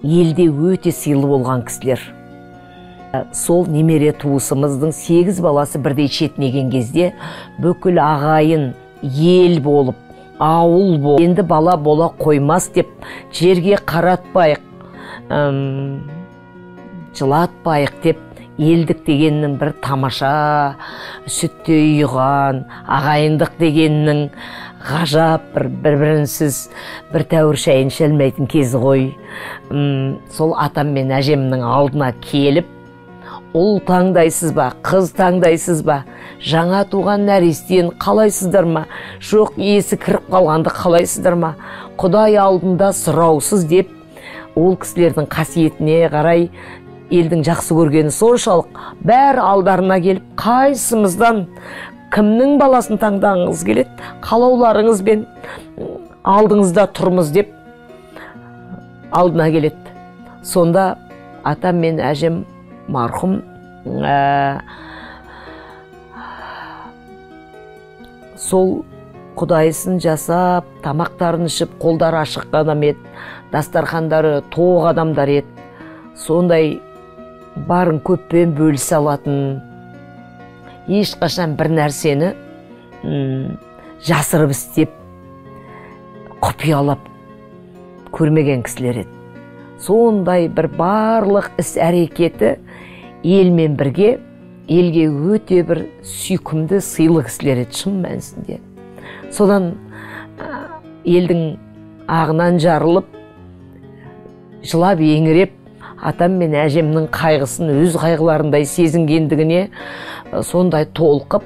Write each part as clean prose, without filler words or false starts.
елде өте сыйлы болған кісілер. Сол немере туысымыздың 8 баласы бірдей шетінеген кезде бүкіл ағайын ел болып, ауыл болып, енді бала бола қоймас деп жерге қаратпайық, жылатпайық деп елдік дегеннің бір тамаша, сүтте ұйыған, ағайындық дегеннің ғажап бір-бірінсіз бір тәуір шайын шәлмейтін кезі ғой. Сол атам мен әжемнің алдына келіп, ұл таңдайсыз ба, қыз таңдайсыз ба, жаңа туған нәрестен қалайсыздар ма, жоқ есі кіріп қалғанды қалайсыздар ма, Құдай алдында сұраусыз деп, ол кісілердің қасиетіне қарай елдің жақсы көргені соншалық бәр алдарына келіп, қайсымыздан кімнің баласын таңдағыңыз келеді, қалауларыңызбен алдыңызда тұрмыз деп алдына келеді. Сонда атам мен әжем марқұм сол құдайсын жасап, тамақтарын ішіп, қолдары ашық адам еді, дастархандары тоқ адамдар еді. Сондай барын көппен бөлісе алатын, ешқашан бір нәрсені жасырып істеп, құпиялап көрмеген кісілер еді. Сондай бір барлық іс әрекеті елмен бірге, елге өте бір сүйкімді, сыйлы кісілер еді шын мәнісінде. Содан елдің ағынан жарылып, жылап еңіреп, атам мен әжемнің қайғысын өз қайғыларындай сезінгендігіне сондай толқып,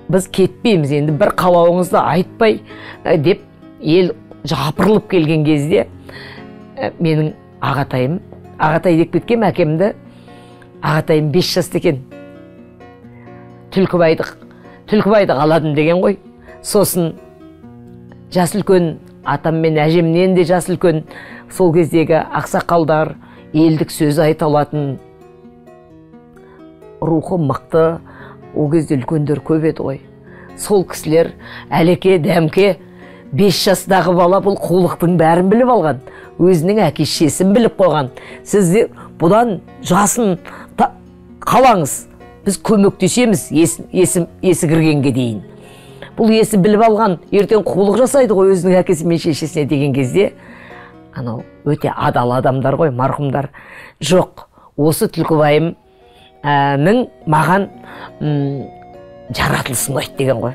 біз кетпейміз, енді бір қалауыңызды айтпай деп ел жапырылып келген кезде менің ағатай деп кеткем, әкемді, ағатайым 5 жаста екен, түлкібайды қаладым деген ғой. Сосын жас үлкен атам мен әжемнен де жас үлкен сол кездегі ақсақалдар, елдік сөз айта алатын, рухы мықты, ол кезде үлкендер көп еді ғой. Сол кісілер әлеке, дәмке, 5 жастағы бала бұл қулықтың бәрін біліп алған, өзінің әке-шешесін біліп қойған. Сіздер бұдан жасын қалаңыз, біз көмектесеміз есі кіргенге дейін. Бұл есі біліп алған, ертең қулық жасайды ғой өзінің әкесі мен шешесіне деген кезде, анау өте адал адамдар ғой, марқұмдар. Жоқ, осы Түлкібайымның маған жаратылысын айт деген ғой.